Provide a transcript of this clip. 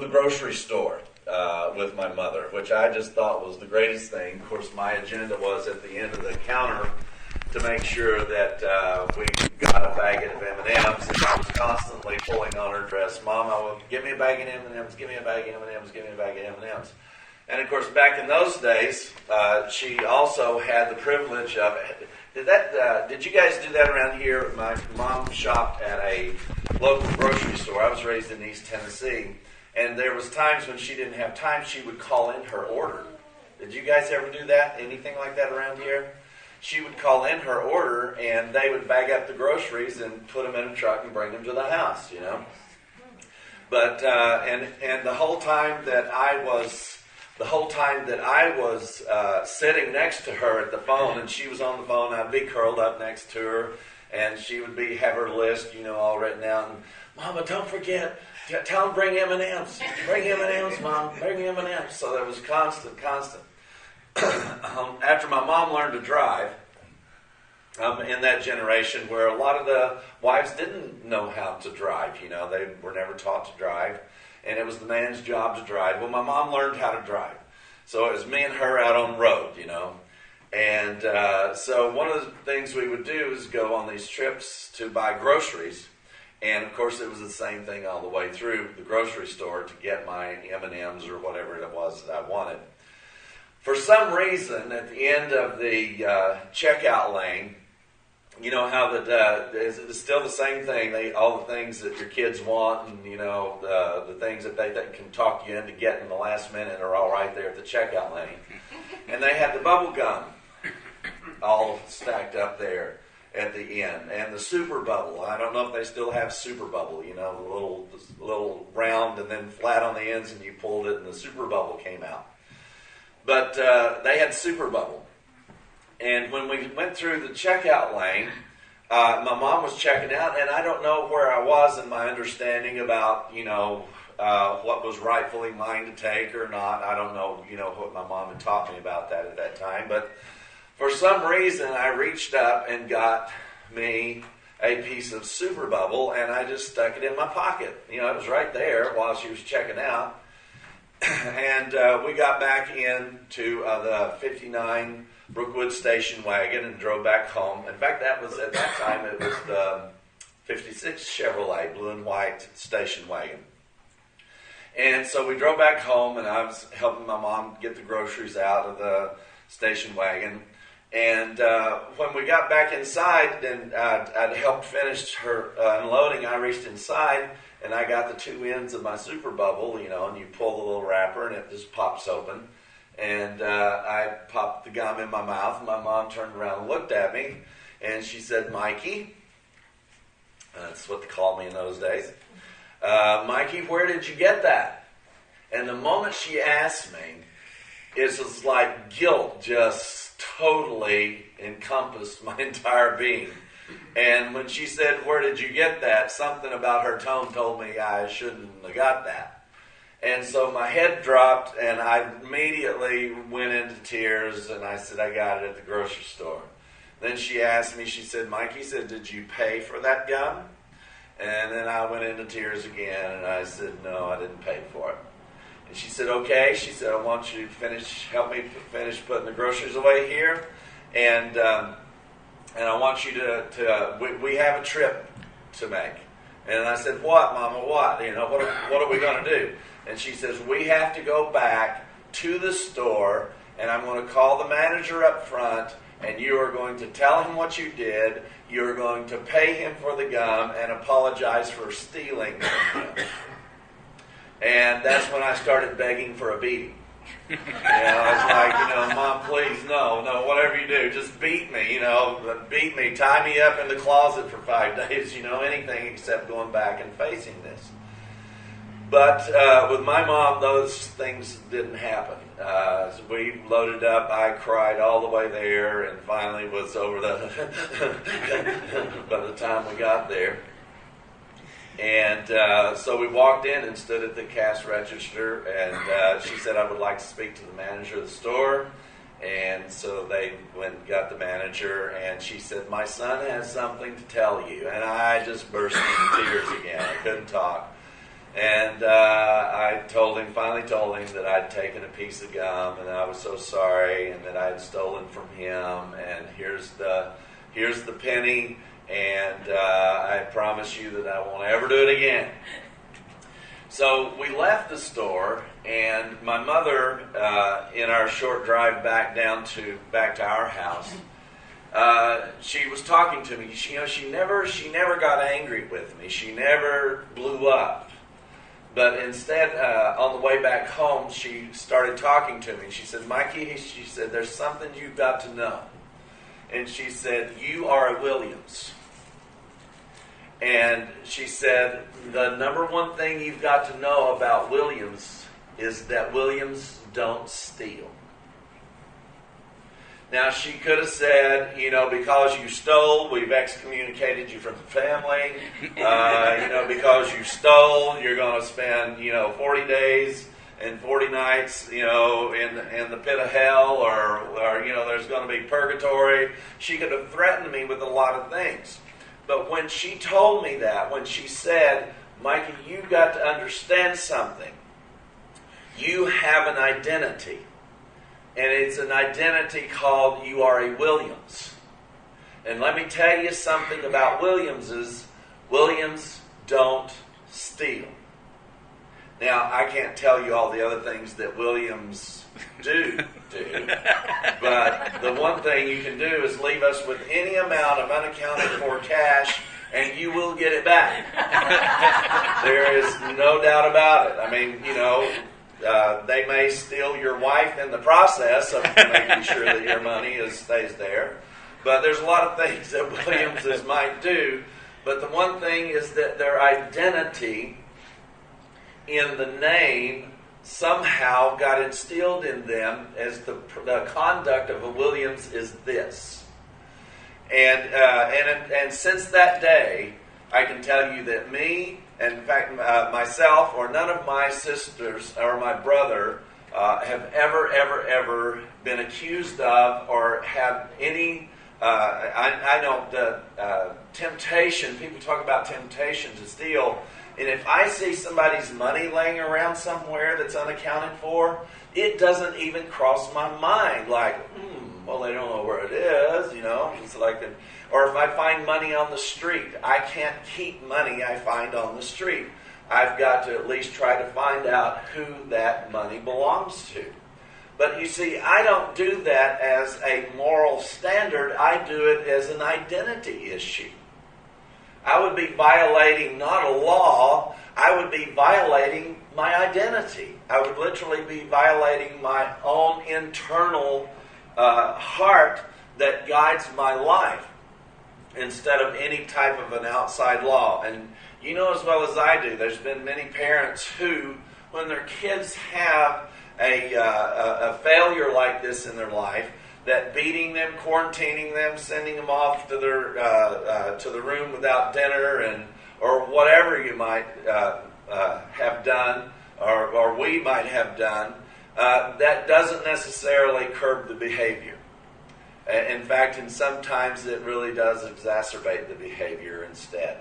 the grocery store with my mother, which I just thought was the greatest thing. Of course, my agenda was at the end of the counter to make sure that we got a bag of M&Ms, and I was constantly pulling on her dress, Mom, give me a bag of M&Ms, give me a bag of M&Ms, give me a bag of M&Ms. And of course, back in those days, she also had the privilege of, did you guys do that around here? My mom shopped at a local grocery store. I was raised in East Tennessee, and there was times when she didn't have time, she would call in her order. Did you guys ever do that? Anything like that around here? She would call in her order, and they would bag up the groceries and put them in a truck and bring them to the house, you know. But and the whole time that I was sitting next to her at the phone, and she was on the phone, I'd be curled up next to her, and she would have her list, you know, all written out. And, Mama, don't forget, tell them bring M&Ms. Bring M&Ms, Mom. Bring M&Ms. So there was constant. After my mom learned to drive, in that generation where a lot of the wives didn't know how to drive, you know, they were never taught to drive, and it was the man's job to drive. Well, my mom learned how to drive, so it was me and her out on the road, you know, and so one of the things we would do is go on these trips to buy groceries, and of course it was the same thing all the way through the grocery store to get my M&Ms or whatever it was that I wanted. For some reason, at the end of the checkout lane, you know how it's still the same thing. All the things that your kids want, and you know the things that they can talk you into getting in the last minute are all right there at the checkout lane. And they had the bubble gum all stacked up there at the end, and the Super Bubble. I don't know if they still have Super Bubble. You know, the little round and then flat on the ends, and you pulled it, and the Super Bubble came out. But they had Super Bubble. And when we went through the checkout lane, my mom was checking out, and I don't know where I was in my understanding about, you know, what was rightfully mine to take or not. I don't know, you know, what my mom had taught me about that at that time. But for some reason, I reached up and got me a piece of Super Bubble, and I just stuck it in my pocket. You know, it was right there while she was checking out. And we got back into the 59 Brookwood station wagon and drove back home. In fact, at that time, it was the 56 Chevrolet blue and white station wagon. And so we drove back home, and I was helping my mom get the groceries out of the station wagon. And when we got back inside, and I'd helped finish her unloading, I reached inside, and I got the two ends of my Super Bubble, you know, and you pull the little wrapper, and it just pops open. And I popped the gum in my mouth, and my mom turned around and looked at me, and she said, Mikey, that's what they called me in those days, Mikey, where did you get that? And the moment she asked me, it was like guilt just totally encompassed my entire being. And when she said, where did you get that? Something about her tone told me I shouldn't have got that. And so my head dropped, and I immediately went into tears, and I said, I got it at the grocery store. Then she asked me, she said, Mikey, said, did you pay for that gum? And then I went into tears again, and I said, no, I didn't pay for it. And she said, okay. She said, I want you to help me finish putting the groceries away here. And I want you we have a trip to make. And I said, what, Mama, what? You know, what are we going to do? And she says, we have to go back to the store, and I'm going to call the manager up front, and you are going to tell him what you did. You're going to pay him for the gum and apologize for stealing it. And that's when I started begging for a beating. You know, I was like, you know, Mom, please, no, whatever you do, just beat me, you know, beat me, tie me up in the closet for 5 days, you know, anything except going back and facing this. But with my mom, those things didn't happen. So we loaded up, I cried all the way there, and finally was over by the time we got there. And so we walked in and stood at the cash register, and she said, I would like to speak to the manager of the store. And so they went and got the manager, and she said, my son has something to tell you. And I just burst into tears again. I couldn't talk. And I finally told him that I'd taken a piece of gum and I was so sorry and that I had stolen from him. And here's the penny, and I promise you that I won't ever do it again. So we left the store, and my mother, in our short drive back to our house, she was talking to me. She never got angry with me. She never blew up. But instead, on the way back home, she started talking to me. She said, "Mikey," she said, "there's something you've got to know." And she said, "You are a Williams." And she said, "The number one thing you've got to know about Williams is that Williams don't steal." Now, she could have said, because you stole, we've excommunicated you from the family. Because you stole, you're going to spend, 40 days and 40 nights, in the pit of hell, or there's going to be purgatory. She could have threatened me with a lot of things. But when she told me that, when she said, "Mikey, you've got to understand something. You have an identity. And it's an identity called you are a Williams. And let me tell you something about Williamses. Williams don't steal." Now, I can't tell you all the other things that Williams do. But the one thing you can do is leave us with any amount of unaccounted for cash, and you will get it back. There is no doubt about it. I mean, they may steal your wife in the process of making sure that your money stays there. But there's a lot of things that Williamses might do. But the one thing is that their identity in the name somehow got instilled in them as the conduct of a Williams is this. And since that day, I can tell you that me, and in fact myself, or none of my sisters or my brother have ever been accused of or had any. I know the temptation. People talk about temptation to steal. And if I see somebody's money laying around somewhere that's unaccounted for, it doesn't even cross my mind. Like, well, they don't know where it is, It's like, or if I find money on the street, I can't keep money I find on the street. I've got to at least try to find out who that money belongs to. But you see, I don't do that as a moral standard. I do it as an identity issue. I would be violating not a law, I would be violating my identity. I would literally be violating my own internal heart that guides my life instead of any type of an outside law. And you know as well as I do, there's been many parents who, when their kids have a failure like this in their life, that beating them, quarantining them, sending them off to the room without dinner, or whatever you might have done, or we might have done, that doesn't necessarily curb the behavior. In fact, and sometimes it really does exacerbate the behavior instead.